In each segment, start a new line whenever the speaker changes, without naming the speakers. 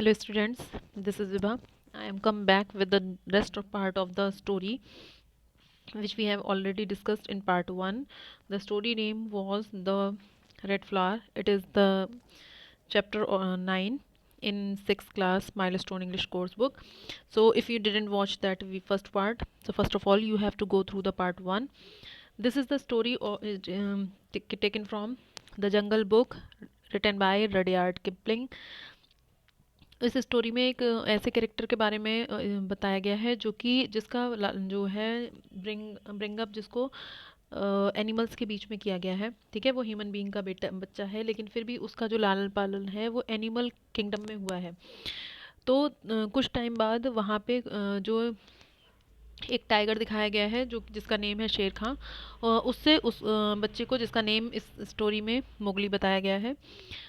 Hello students, this is Vibha. I am come back with the rest of part of the story which we have already discussed in part 1. The story name was The Red Flower. It is the chapter 9 in 6th class Milestone English course book. So if you didn't watch that first part, so first of all you have to go through the part 1. This is the story taken from The Jungle Book written by Rudyard Kipling. इस story में एक ऐसे character के बारे में बताया गया है जो कि जिसका जो है ब्रिंग अप जिसको एनिमल्स के बीच में किया गया है। ठीक है, वो ह्यूमन बीइंग का बेटा बच्चा है, लेकिन फिर भी उसका जो लालन पालन है वो एनिमल किंगडम में हुआ है। तो कुछ टाइम बाद वहाँ पे जो एक टाइगर दिखाया गया है जो जिसका नेम है शेर खां, उससे उस बच्चे को जिसका नेम इस स्टोरी में मोगली बताया गया है,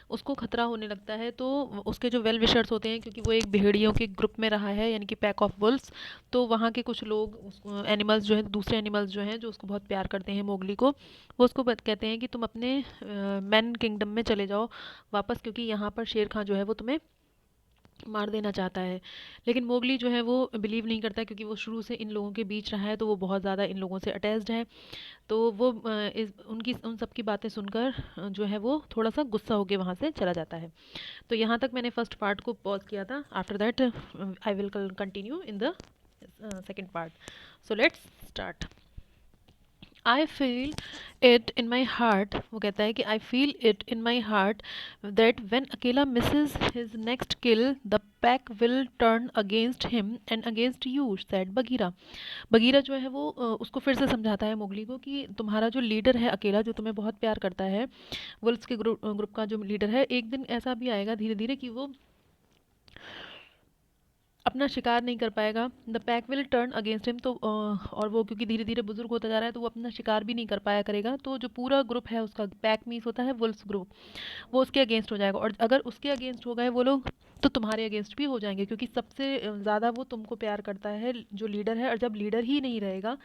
उसको खतरा होने लगता है। तो उसके जो वेल विशर्स होते हैं, क्योंकि वो एक भेड़ियों के ग्रुप में रहा है यानी कि पैक ऑफ वुल्स, तो वहाँ के कुछ लोग एनिमल्स जो है दूसरे एनिमल्स जो हैं जो उसको बहुत प्यार करते हैं मोगली को, वो उसको कहते हैं कि तुम अपने मैन किंगडम में चले जाओ वापस, क्योंकि यहाँ पर शेर खां जो है वो तुम्हें मार देना चाहता है। लेकिन मोगली जो है वो बिलीव नहीं करता, क्योंकि वो शुरू से इन लोगों के बीच रहा है, तो वो बहुत ज़्यादा इन लोगों से अटैच्ड है। तो वो उन सब की बातें सुनकर जो है वो थोड़ा सा गुस्सा होकर वहाँ से चला जाता है। तो यहाँ तक मैंने फर्स्ट पार्ट को पॉज किया था। After that I will continue in the second part. So let's start. I feel it in my heart, वो कहता है कि I feel it in my heart that when Akela misses his next kill the pack will turn against him and against you, said Bagheera. Bagheera जो है वो उसको फिर से समझाता है मोगली को कि तुम्हारा जो लीडर है अकेला, जो तुम्हें बहुत प्यार करता है, वुल्फ्स के ग्रुप का जो लीडर है, एक दिन ऐसा भी आएगा धीरे धीरे कि वो अपना शिकार नहीं कर पाएगा। The pack will turn against him, तो और वो क्योंकि धीरे धीरे बुजुर्ग होता जा रहा है तो वो अपना शिकार भी नहीं कर पाया करेगा। तो जो पूरा ग्रुप है उसका, पैक मीन्स होता है वुल्फ्स ग्रुप, वो उसके अगेंस्ट हो जाएगा। और अगर उसके अगेंस्ट हो गए वो लोग, तो तुम्हारे अगेंस्ट भी हो जाएंगे, क्योंकि सबसे ज़्यादा वो तुमको प्यार करता है जो लीडर है। और जब लीडर ही नहीं रहेगा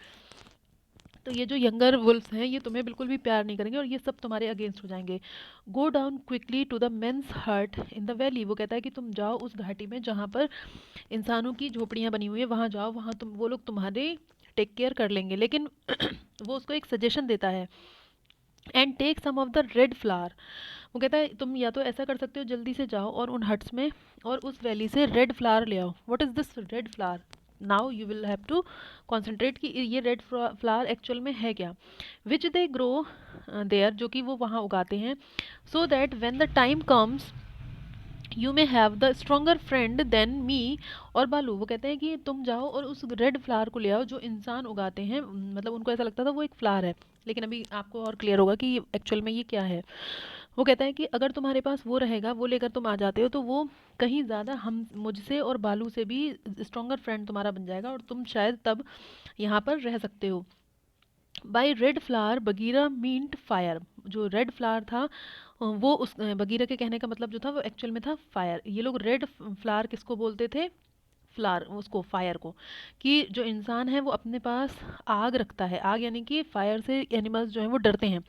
तो ये जो यंगर वुल्फ्स हैं ये तुम्हें बिल्कुल भी प्यार नहीं करेंगे और ये सब तुम्हारे अगेंस्ट हो जाएंगे। Go down quickly to the men's hut in the valley, वो कहता है कि तुम जाओ उस घाटी में जहाँ पर इंसानों की झोपड़ियाँ बनी हुई है, वहाँ जाओ, वहाँ तुम वो लोग तुम्हारे टेक केयर कर लेंगे। लेकिन वो उसको एक सजेशन देता है, and take some of the red flower. वो कहता है तुम या तो ऐसा कर सकते हो, जल्दी से जाओ और उन हट्स में और उस वैली से रेड फ्लावर ले आओ। What is this red flower? Now you will have to concentrate कि ये रेड फ्लावर एक्चुअल में है क्या। विच दे ग्रो देयर, जो कि वो वहाँ उगाते हैं। So that when the time comes you may have the stronger friend than me और बालू। वो कहते हैं कि तुम जाओ और उस रेड फ्लावर को ले आओ जो इंसान उगाते हैं। मतलब उनको ऐसा लगता था वो एक फ्लावर है, लेकिन अभी आपको और क्लियर होगा कि एक्चुअल में ये क्या है। वो कहता है कि अगर तुम्हारे पास वो रहेगा, वो लेकर तुम आ जाते हो, तो वो कहीं ज़्यादा हम मुझसे और बालू से भी स्ट्रोंगर फ्रेंड तुम्हारा बन जाएगा और तुम शायद तब यहाँ पर रह सकते हो। By red flower Bagheera meant fire, जो रेड फ्लावर था वो उस बगीरा के कहने का मतलब जो था वो एक्चुअल में था फायर। ये लोग रेड फ्लावर किसको बोलते थे? फ्लावर, उसको फायर को, कि जो इंसान है वो अपने पास आग रखता है। आग यानी कि फायर से एनिमल्स जो हैं वो डरते हैं,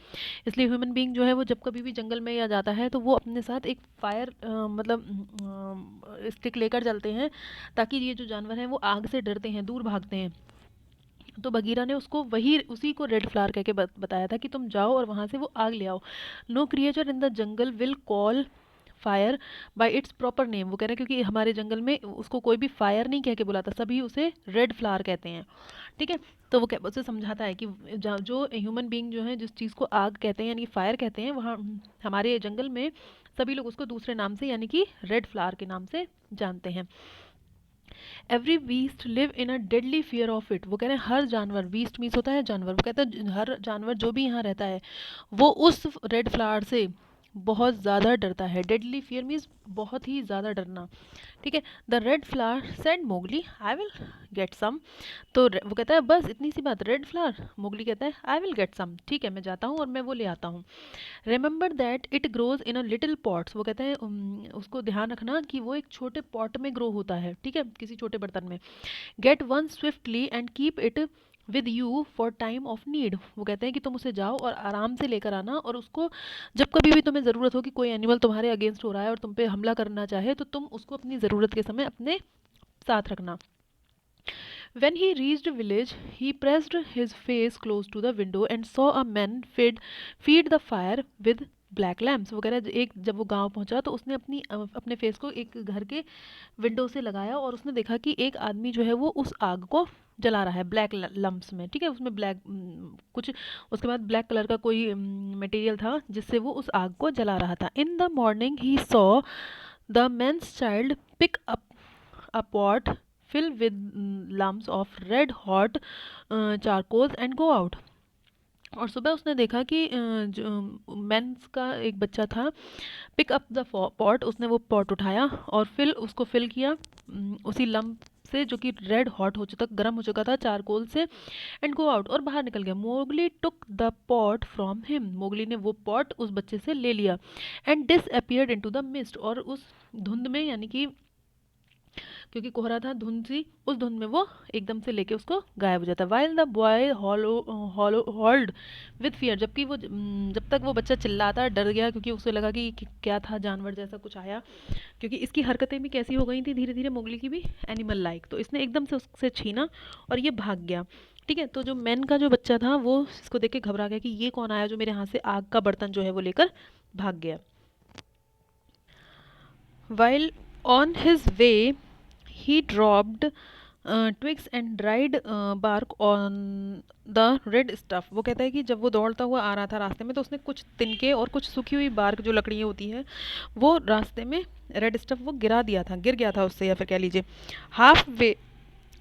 इसलिए ह्यूमन बीइंग जो है वो जब कभी भी जंगल में या जाता है तो वो अपने साथ एक फायर मतलब स्टिक लेकर चलते हैं, ताकि ये जो जानवर हैं वो आग से डरते हैं, दूर भागते हैं। तो बगीरा ने उसको वही उसी को रेड फ्लावर कह के बताया था कि तुम जाओ और वहाँ से वो आग ले आओ। No creature in the jungle will call fire by its proper name, वो कह रहे हैं क्योंकि हमारे जंगल में उसको कोई भी फायर नहीं कह के बुलाता, सभी उसे रेड फ्लावर कहते हैं। ठीक है, तो वो उसे समझाता है कि जो ह्यूमन बीइंग जो है जिस चीज़ को आग कहते हैं यानी कि फायर कहते हैं, वहाँ हमारे जंगल में सभी लोग उसको दूसरे नाम से यानी कि रेड फ्लावर के नाम से जानते हैं। Every beast live in a deadly fear of it, वो कह रहे हैं हर जानवर, बीस्ट मीन्स होता है जानवर, वो कहता है हर जानवर जो भी यहाँ रहता है वो उस रेड फ्लावर से बहुत ज़्यादा डरता है। डेडली फियर मीन्स बहुत ही ज़्यादा डरना। ठीक है, the red flower said Mowgli I will get some, तो वो कहता है बस इतनी सी बात, रेड फ्लावर। मोगली कहता है आई विल गेट सम, ठीक है मैं जाता हूँ और मैं वो ले आता हूँ। Remember that it grows in a little pots, वो कहते हैं उसको ध्यान रखना कि वो एक छोटे पॉट में ग्रो होता है, ठीक है, किसी छोटे बर्तन में। Get one swiftly and keep it with you for time of need. वो कहते हैं कि तुम उसे जाओ और आराम से लेकर आना, और उसको जब कभी भी तुम्हें ज़रूरत हो कि कोई एनिमल तुम्हारे अगेंस्ट हो रहा है और तुम पे हमला करना चाहे, तो तुम उसको अपनी ज़रूरत के समय अपने साथ रखना। When he reached a village, he pressed his face close to the window and saw a man feed the fire with black lamps वगैरह। एक जब वो गांव पहुंचा तो उसने अपने फेस को एक घर के विंडो से लगाया और उसने देखा कि एक आदमी जो है वो उस आग को जला रहा है ब्लैक लम्प्स में, ठीक है, उसमें ब्लैक कुछ, उसके बाद ब्लैक कलर का कोई मटेरियल था जिससे वो उस आग को जला रहा था। In the morning he saw the man's child pick up a pot fill with lumps of red hot charcoals and go out। और सुबह उसने देखा कि जो मेंस का एक बच्चा था, पिक अप द पॉट, उसने वो पॉट उठाया और फिल उसको फिल किया उसी लम्प से जो कि रेड हॉट हो चुका, गर्म हो चुका था चारकोल से, एंड गो आउट, और बाहर निकल गया। Mowgli took the pot from him, Mowgli ने वो पॉट उस बच्चे से ले लिया, and disappeared into the mist, और उस धुंध में, यानी कि क्योंकि कोहरा था, धुंध थी, उस धुंध में वो एकदम से लेके उसको गायब हो जाता। While the boy hold with fear, जबकि वो जब तक वो बच्चा चिल्लाता, डर गया क्योंकि उसे लगा कि क्या था, जानवर जैसा कुछ आया, क्योंकि इसकी हरकतें भी कैसी हो गई थी धीरे धीरे, मोगली की भी एनिमल लाइक, तो इसने एकदम से उससे छीना और ये भाग गया। ठीक है, तो जो मैन का जो बच्चा था वो इसको देख के घबरा गया कि ये कौन आया जो मेरे हाथ से आग का बर्तन जो है वो लेकर भाग गया। While on his way he dropped twigs and dried bark on the red stuff। वो कहता है कि जब वो दौड़ता हुआ आ रहा था रास्ते में, तो उसने कुछ तिनके और कुछ सूखी हुई बार्क जो लकड़ियाँ होती है वो रास्ते में रेड स्टफ वो गिर गया था उससे, या फिर कह लीजिए हाफ वे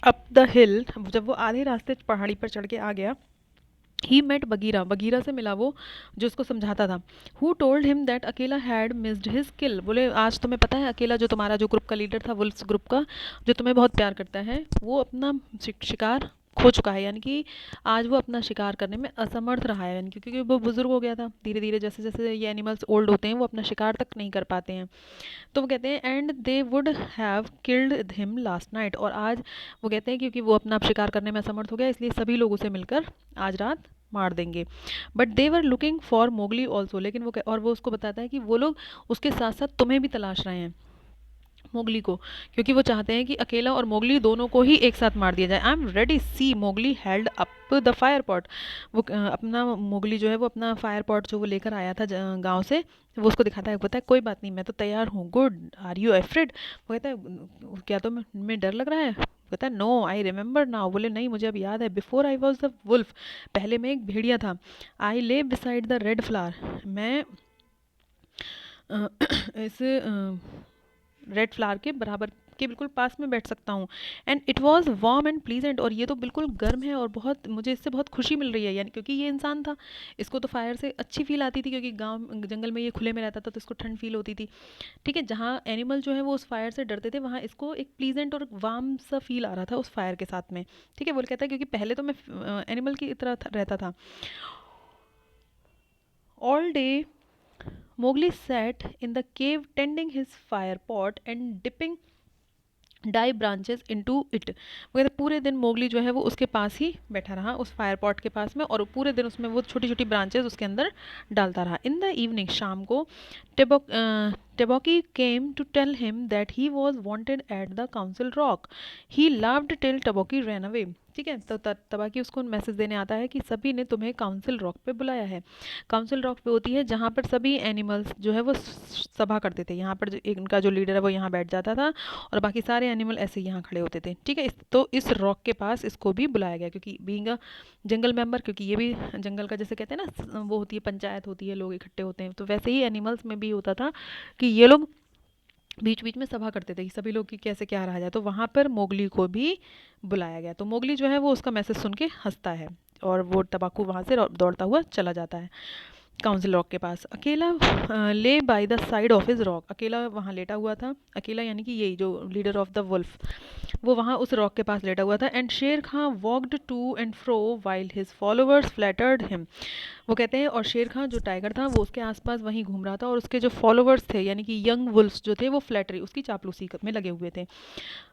अप द हिल, जब वो आधे रास्ते पहाड़ी पर चढ़ के आ गया, ही मेट बगीरा, बगीरा से मिला वो जो उसको समझाता था। हु टोल्ड हिम दैट अकेला हैड मिस्ड हिज किल, बोले आज तुम्हें पता है अकेला जो तुम्हारा जो ग्रुप का लीडर था, वुल्फ्स ग्रुप का, जो तुम्हें बहुत प्यार करता है, वो अपना शिकार खो चुका है, यानी कि आज वो अपना शिकार करने में असमर्थ रहा है, यानी कि क्योंकि वो बुजुर्ग हो गया था, धीरे धीरे जैसे जैसे ये एनिमल्स ओल्ड होते हैं वो अपना शिकार तक नहीं कर पाते हैं। तो वो कहते हैं and they would have killed him last night, और आज वो कहते हैं क्योंकि वो अपना शिकार करने में असमर्थ हो गया, इसलिए सभी लोग उसे मिलकर आज रात मार देंगे। But they were looking for Mowgli also, लेकिन और वो उसको बताता है कि वो लोग उसके साथ साथ तुम्हें भी तलाश रहे हैं, मोगली को, क्योंकि वो चाहते हैं कि अकेला और मोगली दोनों को ही एक साथ मार दिया जाए। I am ready see Mowgli held up the fire pot, वो अपना मोगली जो है वो अपना फायर पॉट जो वो लेकर आया था गांव से, वो उसको दिखाता है, कहता है कोई बात नहीं, मैं तो तैयार हूँ। गुड, आर यू एफ्रेड, वो कहता है क्या तो मैं डर लग रहा है, कहता है नो आई रिमेंबर नाउ, बोले नहीं मुझे अब याद है, before I was the wolf, पहले मैं एक भेड़िया था, आई ले बिसाइड द रेड फ्लावर, मैं इस रेड फ्लावर के बराबर के बिल्कुल पास में बैठ सकता हूँ। And it was warm and pleasant, और ये तो बिल्कुल गर्म है और बहुत मुझे इससे बहुत खुशी मिल रही है, यानी क्योंकि ये इंसान था, इसको तो फायर से अच्छी फील आती थी, क्योंकि गांव जंगल में ये खुले में रहता था तो इसको ठंड फील होती थी। ठीक है, जहाँ एनिमल जो है वो उस फायर से डरते थे, वहाँ इसको एक प्लीजेंट और वार्म सा फील आ रहा था उस फायर के साथ में। ठीक है, वो कहता है क्योंकि पहले तो मैं एनिमल की तरह रहता था। All day Mowgli sat in the cave tending his fire pot and dipping dry branches into it, वो कहते पूरे दिन मोगली जो है वो उसके पास ही बैठा रहा, उस फायर पॉट के पास में, और पूरे दिन उसमें वो छोटी छोटी ब्रांचेस उसके अंदर डालता रहा। इन द इवनिंग, शाम को, Tabaqui came to tell him that he was wanted at the council rock, he laughed till Tabaqui ran away. ठीक है, तो तबाकी उसको मैसेज देने आता है कि सभी ने तुम्हें काउंसिल रॉक पे बुलाया है। काउंसिल रॉक पे होती है जहाँ पर सभी एनिमल्स जो है वो सभा करते थे, यहाँ पर जो इनका जो लीडर है वो यहाँ बैठ जाता था और बाकी सारे एनिमल ऐसे यहाँ खड़े होते थे। ठीक है, तो इस रॉक के पास इसको भी बुलाया गया, क्योंकि बीइंग अ जंगल मेंबर, क्योंकि ये भी जंगल का जैसे कहते हैं ना वो होती है पंचायत होती है, लोग इकट्ठे होते हैं, तो वैसे ही एनिमल्स में भी होता था कि ये लोग बीच बीच में सभा करते थे कि सभी लोग की कैसे क्या रहा जाए, तो वहाँ पर मोगली को भी बुलाया गया। तो मोगली जो है वो उसका मैसेज सुन के हंसता है और वो तबाकू वहाँ से दौड़ता हुआ चला जाता है काउंसिल रॉक के पास। अकेला ले by the side of his rock, अकेला वहाँ लेटा हुआ था, अकेला यानी कि यही जो लीडर ऑफ द वुल्फ, वो वहाँ उस रॉक के पास लेटा हुआ था। And Shere Khan walked to and fro while his followers flattered him, वो कहते हैं और शेर खां जो टाइगर था वो उसके आसपास वहीं घूम रहा था और उसके जो फॉलोअर्स थे यानी कि यंग वुल्फ्स जो थे वो फ्लैटरी उसकी चापलूसी में लगे हुए थे।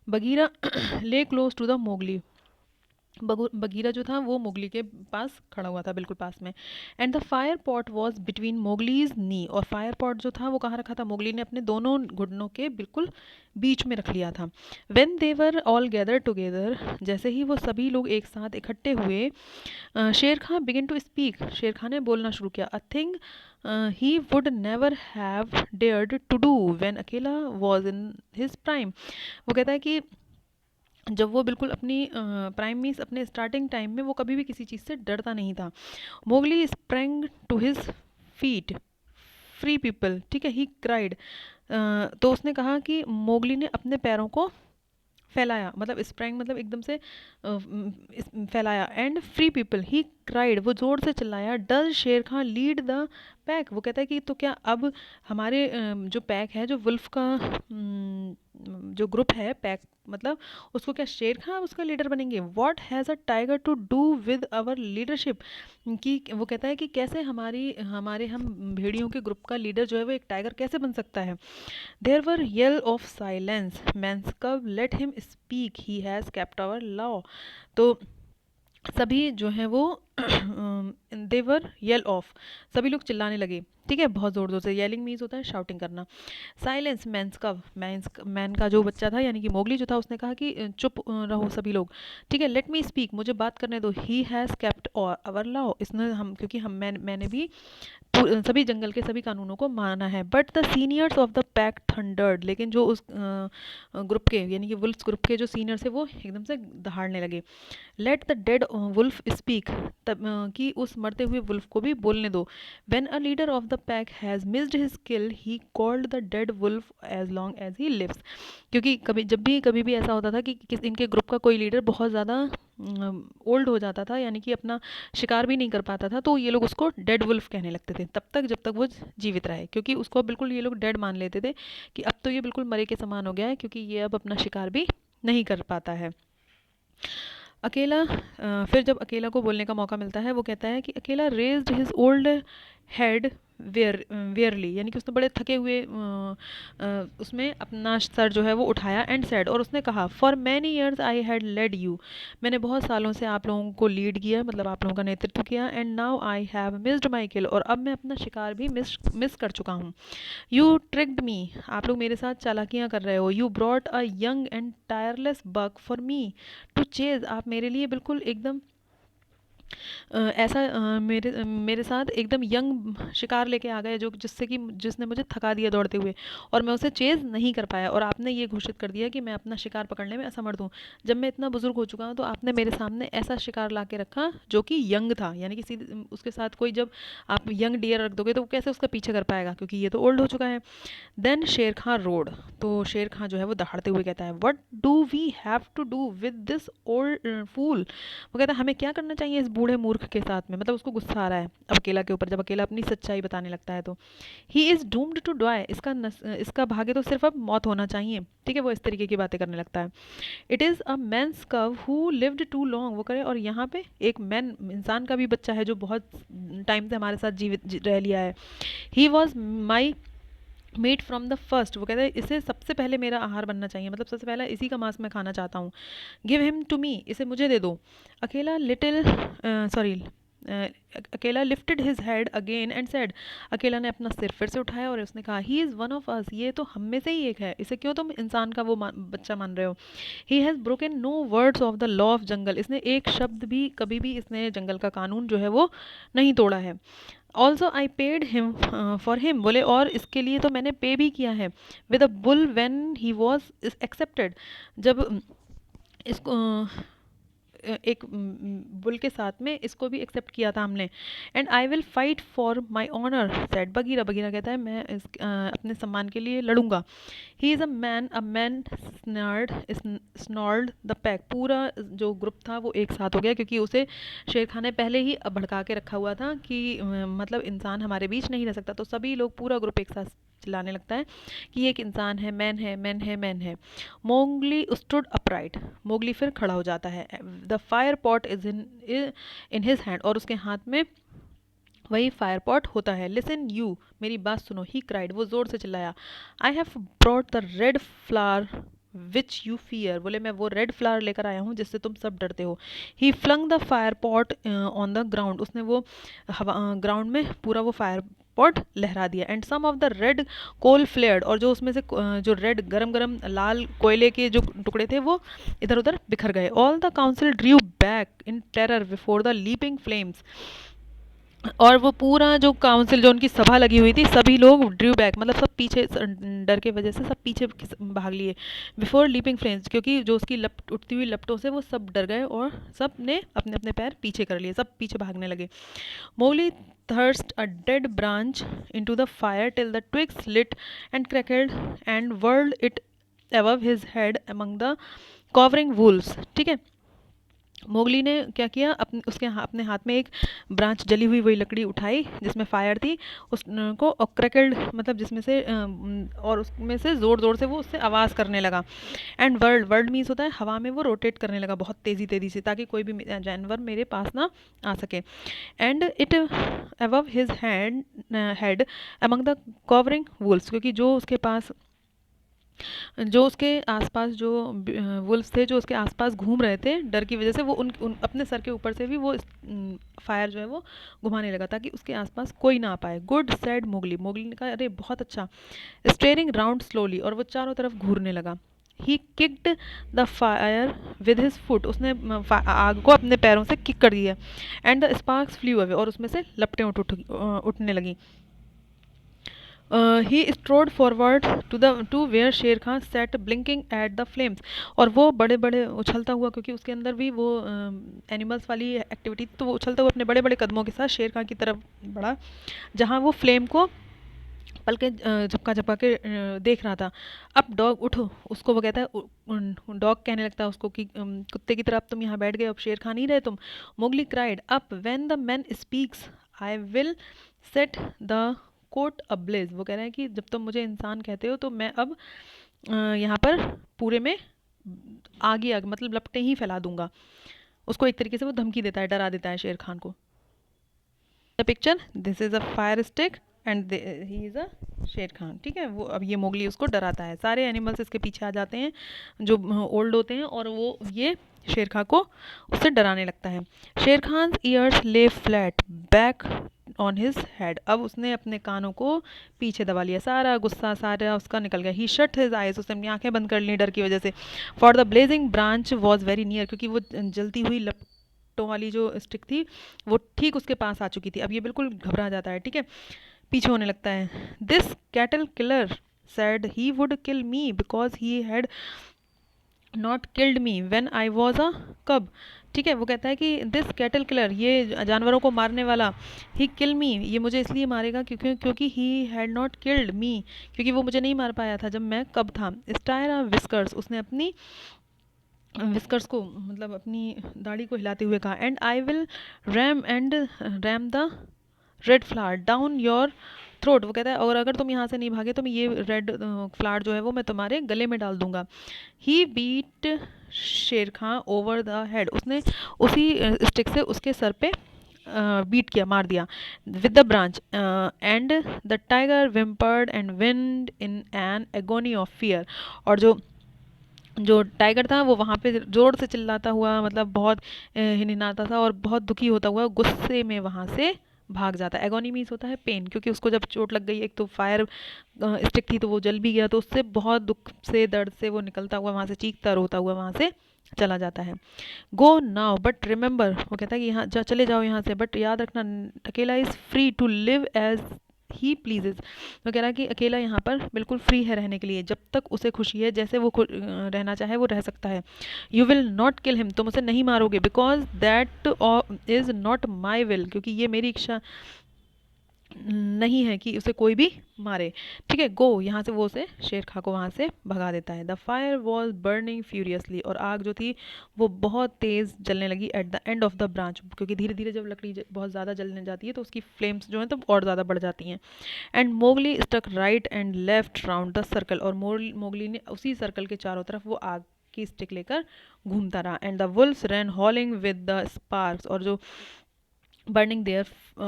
Bagheera lay close to the Mowgli, Bagheera जो था वो मोगली के पास खड़ा हुआ था, बिल्कुल पास में। And the fire pot was between Mowgli's knees, और फायर पॉट जो था वो कहाँ रखा था, मोगली ने अपने दोनों घुटनों के बिल्कुल बीच में रख लिया था। When they were all gather together, जैसे ही वो सभी लोग एक साथ इकट्ठे हुए, शेर खां बिगिन टू स्पीक, शेर खां ने बोलना शुरू किया। A thing he would never have dared to do when Akela was in his prime. वो कहता है कि जब वो बिल्कुल अपनी प्राइम मीन्स अपने स्टार्टिंग टाइम में वो कभी भी किसी चीज़ से डरता नहीं था। Mowgli sprang to his feet, free people, ठीक है, ही क्राइड। तो उसने कहा कि मोगली ने अपने पैरों को फैलाया, मतलब स्प्रैंग मतलब एकदम से फैलाया। And free people, he cried, वो जोर से चिल्लाया। डज शेर खान लीड द पैक, वो कहता है कि तो क्या अब हमारे जो पैक है, जो वुल्फ का जो ग्रुप है, पैक मतलब उसको क्या शेर खान उसका लीडर बनेंगे। What has a tiger to do with our leadership, कि वो कहता है कि कैसे हमारे हम भेड़ियों के ग्रुप का लीडर जो है वो एक टाइगर कैसे बन सकता है। There were yell of silence, मैंसकव let him speak, he has kept our law. तो सभी जो है वो देवर येल ऑफ, सभी लोग चिल्लाने लगे, ठीक है, बहुत ज़ोर ज़ोर से। येलिंग मीन्स होता है शाउटिंग करना। साइलेंस, मैन का जो बच्चा था यानी कि मोगली जो था, उसने कहा कि चुप रहो सभी लोग, ठीक है। लेट मी स्पीक, मुझे बात करने दो। He has kept our law, इसने हम क्योंकि हम मैंने भी सभी जंगल के सभी कानूनों को माना है। But the seniors of the pack thundered, लेकिन जो उस ग्रुप के यानी कि वुल्फ्स ग्रुप के जो सीनियर थे वो एकदम से दहाड़ने लगे। Let the dead wolf speak, तब कि उस मरते हुए वुल्फ को भी बोलने दो। When a leader of the pack has missed his kill, he called the dead wolf as long as he lives. क्योंकि कभी भी ऐसा होता था कि इनके ग्रुप का कोई लीडर बहुत ज़्यादा ओल्ड हो जाता था, यानी कि अपना शिकार भी नहीं कर पाता था, तो ये लोग उसको डेड वुल्फ कहने लगते थे तब तक जब तक वो जीवित रहे, क्योंकि उसको बिल्कुल ये लोग डेड मान लेते थे कि अब तो ये बिल्कुल मरे के समान हो गया है, क्योंकि ये अब अपना शिकार भी नहीं कर पाता है। अकेला फिर जब अकेला को बोलने का मौका मिलता है, वो कहता है कि अकेला रेज्ड हिज ओल्ड हेड वेयरली, यानी कि उसने बड़े थके हुए उसमें अपना सर जो है वो उठाया। एंड सेड, और उसने कहा, for many years I had led you, मैंने बहुत सालों से आप लोगों को लीड किया, मतलब आप लोगों का नेतृत्व किया। And now I have missed my kill, और अब मैं अपना शिकार भी मिस कर चुका हूँ। यू ट्रिक्ड मी, आप लोग मेरे साथ चालाकियाँ कर रहे हो। You brought a young and tireless buck for me to chase, आप मेरे लिए बिल्कुल एकदम ऐसा मेरे साथ एकदम यंग शिकार लेके आ गए, जो जिसने मुझे थका दिया दौड़ते हुए, और मैं उसे चेज़ नहीं कर पाया, और आपने ये घोषित कर दिया कि मैं अपना शिकार पकड़ने में असमर्थ हूँ। जब मैं इतना बुजुर्ग हो चुका हूँ तो आपने मेरे सामने ऐसा शिकार ला के रखा जो कि यंग था, यानी कि सीधे उसके साथ कोई, जब आप यंग डियर रख दोगे तो वो कैसे उसका पीछे कर पाएगा, क्योंकि ये तो ओल्ड हो चुका है। देन शेर खां रोड, तो शेर खां जो है वो दहाड़ते हुए कहता है, what do we have to do with this old fool, वो कहता है हमें क्या करना चाहिए इस बूढ़े मूर्ख के साथ में, मतलब उसको गुस्सा आ रहा है अब अकेला के ऊपर, जब अकेला अपनी सच्चाई बताने लगता है तो। He is doomed to die, इसका भाग्य तो सिर्फ अब मौत होना चाहिए, ठीक है, वो इस तरीके की बातें करने लगता है। इट इज़ अ मैंस कव हु लिव्ड टू लॉन्ग, वो करे, और यहाँ पे एक मैन इंसान का भी बच्चा है जो बहुत टाइम से हमारे साथ जीवित रह लिया है। He was my meat from the first, वो कहते हैं इसे सबसे पहले मेरा आहार बनना चाहिए, मतलब सबसे पहले इसी का मांस मैं खाना चाहता हूँ। गिव हिम टू मी, इसे मुझे दे दो। अकेला लिटिल सॉरी अकेला lifted his head again and said, अकेला ने अपना सिर फिर से उठाया और उसने कहा, he is one of us, ये तो हम में से ही एक है, इसे क्यों तुम इंसान का वो बच्चा मान रहे हो। He has broken no words of the law of jungle, इसने एक शब्द भी कभी भी इसने जंगल का कानून जो है वो नहीं तोड़ा है। Also I paid him for him, बोले और इसके लिए तो मैंने पे भी किया है। With a bull when he was accepted, जब इसको एक बुल के साथ में इसको भी एक्सेप्ट किया था हमने। And I will fight for my honour said Bagheera, Bagheera कहता है मैं अपने सम्मान के लिए लड़ूंगा। He is a man snarled the pack, पूरा जो ग्रुप था वो एक साथ हो गया, क्योंकि उसे शेर खान ने पहले ही भड़का के रखा हुआ था कि मतलब इंसान हमारे बीच नहीं रह सकता, तो सभी लोग पूरा ग्रुप एक साथ चिल्लाने लगता है कि ये एक इंसान है, मैन है, मैन है, मैन है। मोगली स्टूड अपराइट, मोगली फिर खड़ा हो जाता है। The fire pot is in his hand, और उसके हाथ में वही फायर पॉट होता है। लिसन यू, मेरी बात सुनो, ही क्राइड, वो जोर से चिल्लाया। I have brought the red flower which you fear, बोले मैं वो रेड फ्लावर लेकर आया हूँ जिससे तुम सब डरते हो। He flung the fire pot on the ground, उसने वो ग्राउंड में पूरा वो फायर पॉट लहरा दिया। And some of the red coal flared, और जो उसमें से जो रेड गरम गरम लाल कोयले के जो टुकड़े थे वो इधर उधर बिखर गए। All the council Drew back in terror before the leaping flames, और वो पूरा जो काउंसिल जो उनकी सभा लगी हुई थी, सभी लोग ड्रू बैक मतलब सब पीछे, डर के वजह से सब पीछे भाग लिए। बिफोर लीपिंग फ्लेम्स, क्योंकि जो उसकी उठती हुई लपटों से वो सब डर गए और सब ने अपने अपने पैर पीछे कर लिए, सब पीछे भागने लगे। Mowgli thrust a dead branch into the fire till the twigs lit and crackled and whirled it above his head among the covering wolves। ठीक है, मोगली ने क्या किया, अपने हाथ में एक ब्रांच, जली हुई वही लकड़ी उठाई जिसमें फायर थी, उसको और क्रैकल्ड मतलब जिसमें से और उसमें से ज़ोर ज़ोर से वो उससे आवाज़ करने लगा। एंड वर्ल्ड, वर्ल्ड मीन्स होता है हवा में वो रोटेट करने लगा बहुत तेज़ी तेज़ी से, ताकि कोई भी जानवर मेरे पास ना आ सके। And it above his head among the covering Wolves, क्योंकि जो उसके आसपास जो वुल्फ्स थे जो उसके आसपास घूम रहे थे डर की वजह से, वो उन अपने सर के ऊपर से भी वो फायर जो है वो घुमाने लगा ताकि उसके आसपास कोई ना आ पाए। गुड सैड मोगली, मोगली ने कहा अरे बहुत अच्छा। स्टेयरिंग राउंड स्लोली, और वो चारों तरफ घूरने लगा। He kicked the fire with his foot, उसने आग को अपने पैरों से किक कर दिया। And the sparks flew away, और उसमें से लपटें उठने लगी। He strode forward to where Shere Khan sat blinking at the flames, और वो बड़े बड़े उछलता हुआ, क्योंकि उसके अंदर भी वो एनिमल्स वाली एक्टिविटी, तो वो उछलता हुआ अपने बड़े बड़े कदमों के साथ शेर खान की तरफ बढ़ा, जहाँ वो फ्लेम को पलके झपका झपका के देख रहा था। अब डॉग उठो, उसको वो कहता है, डॉग कहने लगता है उसको कि कुत्ते की तरह अब तुम यहाँ बैठ गए, अब शेर खा नहीं रहे तुम। Mowgli cried up when the man speaks I will set the coat ablaze, वो कह रहे हैं कि जब तुम मुझे इंसान कहते हो तो मैं अब यहाँ पर पूरे में आगे आगे मतलब लपटें ही फैला दूंगा। उसको एक तरीके से वो धमकी देता है, डरा देता है शेर खान को। The picture, this is a fire stick and he is अ शेर खान। ठीक है, वो अब ये मोगली उसको डराता है, सारे एनिमल्स इसके पीछे आ जाते हैं जो ओल्ड होते हैं, और वो ये शेर खान को उससे डराने लगता है। शेर खान ईयर्स ले flat back on his head, अब उसने अपने कानों को पीछे दबा लिया, सारा गुस्सा सारा उसका निकल गया। ही शट हिज आइज, उसने अपनी आंखें बंद कर ली डर की वजह से। For the blazing branch was very near, क्योंकि वो जलती हुई लपटों वाली जो स्टिक थी वो ठीक उसके पास आ चुकी थी। अब ये बिल्कुल घबरा जाता है, ठीक है, पीछे होने लगता है। This cattle killer said he would kill me because he had not killed me when I was a cub। ठीक है, वो कहता है कि दिस कैटल किलर, ये जानवरों को मारने वाला, ही किल मी, ये मुझे इसलिए मारेगा क्योंकि he had not killed me, क्योंकि वो मुझे नहीं मार पाया था जब मैं कब था। स्टायर विस्कर्स, उसने अपनी विस्कर्स को मतलब अपनी दाढ़ी को हिलाते हुए कहा। And I will RAM the red flower down your throat, वो कहता है और अगर तुम यहाँ से नहीं भागे तो मैं ये रेड फ्लावर जो है वो मैं तुम्हारे गले में डाल दूंगा। ही बीट शेर खां ओवर द हेड, उसने उसी स्टिक से उसके सर पे बीट किया, मार दिया। With the branch and the tiger whimpered and whined in an agony of fear, और जो टाइगर था वो वहाँ पे जोर से चिल्लाता हुआ मतलब बहुत हिनहिनाता था और बहुत दुखी होता हुआ गुस्से में वहाँ से भाग जाता है। एगोनी मीन्स होता है पेन, क्योंकि उसको जब चोट लग गई, एक तो फायर स्टिक थी तो वो जल भी गया, तो उससे बहुत दुख से दर्द से वो निकलता हुआ वहाँ से चीखता रोता हुआ वहाँ से चला जाता है। गो नाउ बट रिमेंबर, वो कहता है कि यहाँ चले जाओ यहाँ से, बट याद रखना Akela is free to live as he pleases, वो कह रहा है कि अकेला यहाँ पर बिल्कुल फ्री है रहने के लिए, जब तक उसे खुशी है, जैसे वो रहना चाहे वो रह सकता है। You will not kill him, तुम उसे नहीं मारोगे, because that is not my will, क्योंकि ये मेरी इच्छा नहीं है कि उसे कोई भी मारे। ठीक है, गो, यहाँ से वो उसे शेर खा को वहाँ से भगा देता है। The fire was burning furiously, और आग जो थी वो बहुत तेज़ जलने लगी at the end of the branch, क्योंकि धीरे धीरे जब लकड़ी बहुत ज़्यादा जलने जाती है तो उसकी फ्लेम्स जो हैं तो और ज़्यादा बढ़ जाती हैं। And Mowgli stuck right and left round the circle, और मोगली ने उसी सर्कल के चारों तरफ वो आग की स्टिक लेकर घूमता रहा। And the wolves ran howling with the sparks, और जो बर्निंग देयर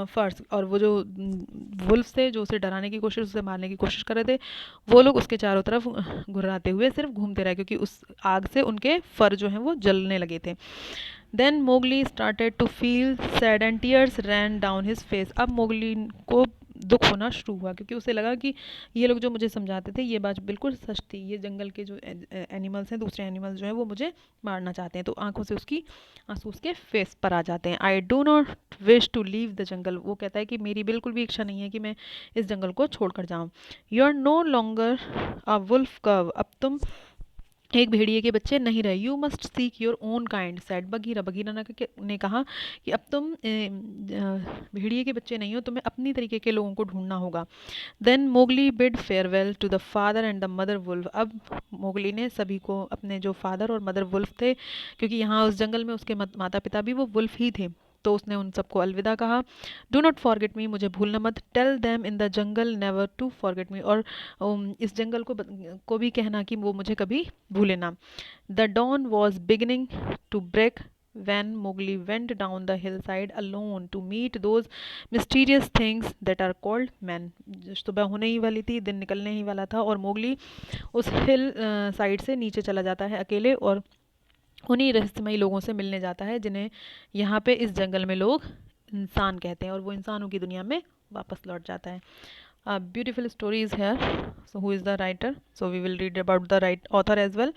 फर्स्ट, और वो जो वुल्फ्स थे जो उसे डराने की कोशिश, उसे मारने की कोशिश कर रहे थे, वो लोग उसके चारों तरफ घुर्राते हुए सिर्फ घूमते रहे, क्योंकि उस आग से उनके फर जो हैं वो जलने लगे थे। Then Mowgli started to feel sad and tears ran down his face. अब मोगली को दुख होना शुरू हुआ, क्योंकि उसे लगा कि ये लोग जो मुझे समझाते थे ये बात बिल्कुल सच थी, ये जंगल के जो एनिमल्स हैं, दूसरे एनिमल्स जो हैं वो मुझे मारना चाहते हैं। तो आंखों से उसकी आंसू उसके फेस पर आ जाते हैं। I do not wish to leave the jungle, वो कहता है कि मेरी बिल्कुल भी इच्छा नहीं है कि मैं इस जंगल को छोड़कर जाऊँ। You are no longer a wolf cub, अब तुम एक भेड़िए के बच्चे नहीं रहे। You must seek your own kind said Bagheera, Bagheera ने कहा कि अब तुम भेड़िए के बच्चे नहीं हो, तुम्हें अपनी तरीके के लोगों को ढूंढना होगा। Then Mowgli bid farewell to the father and the mother wolf, अब मोगली ने सभी को, अपने जो फादर और मदर वुल्फ थे, क्योंकि यहाँ उस जंगल में उसके माता पिता भी वो वुल्फ ही थे, तो उसने उन सबको अलविदा कहा। डू नॉट फॉरगेट मी, मुझे भूलना मत। Tell them in the jungle never to forget me, और इस जंगल को भी कहना कि वो मुझे कभी भूले ना। The dawn was beginning to break when Mowgli went down the hillside alone to meet those mysterious things that are called men। सुबह होने ही वाली थी, दिन निकलने ही वाला था, और मोगली उस हिल साइड से नीचे चला जाता है अकेले, और उन्हीं रहस्यमयी लोगों से मिलने जाता है जिन्हें यहाँ पे इस जंगल में लोग इंसान कहते हैं, और वो इंसानों की दुनिया में वापस लौट जाता है। Beautiful story is here. So who is the writer? So we will read about the right author as well.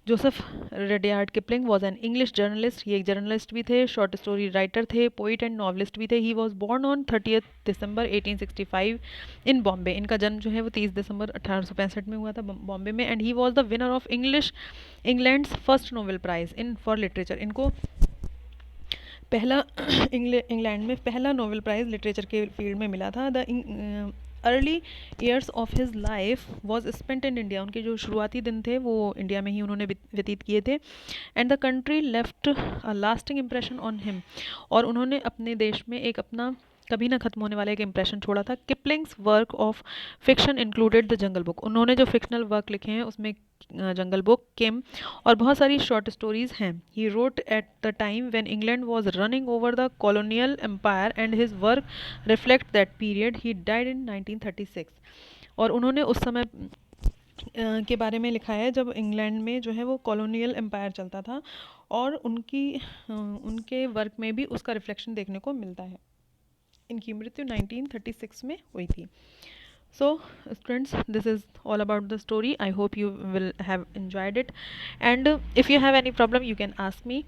Joseph Rudyard Kipling was an English journalist, ये एक जर्नलिस्ट भी थे, शॉर्ट स्टोरी राइटर थे, पोइट एंड नॉवलिस्ट भी थे। He was born on 30 December 1865 in Bombay, इनका जन्म जो है वो 30 दिसंबर 1865 में हुआ था बॉम्बे में। And he was the winner of England's first Nobel prize in for literature, इनको पहला इंग्लैंड में पहला नोबेल प्राइज़ लिटरेचर के फील्ड में मिला था। The early years of his life was spent in India, उनके जो शुरुआती दिन थे वो इंडिया में ही उन्होंने व्यतीत किए थे। And the country left a lasting impression on him, और उन्होंने अपने देश में एक अपना कभी ना खत्म होने वाला एक इम्प्रेशन छोड़ा था। Kipling's work of fiction included the jungle book, उन्होंने जो फिक्शनल वर्क लिखे हैं उसमें जंगल बुक, किम, और बहुत सारी शॉर्ट स्टोरीज हैं। He wrote at the time when England was running over the colonial empire and his work reflect that period. He died in 1936, और उन्होंने उस समय के बारे में लिखा है जब इंग्लैंड में जो है वो कॉलोनियल एम्पायर चलता था, और उनके वर्क में भी उसका रिफ्लेक्शन देखने को मिलता है। इनकी मृत्यु 1936 में हुई थी। So students, this is all about the story. I hope you will have enjoyed it, and if you have any problem you can ask me.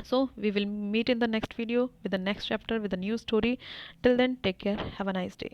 So we will meet in the next video with the next chapter with a new story. Till then, take care, have a nice day.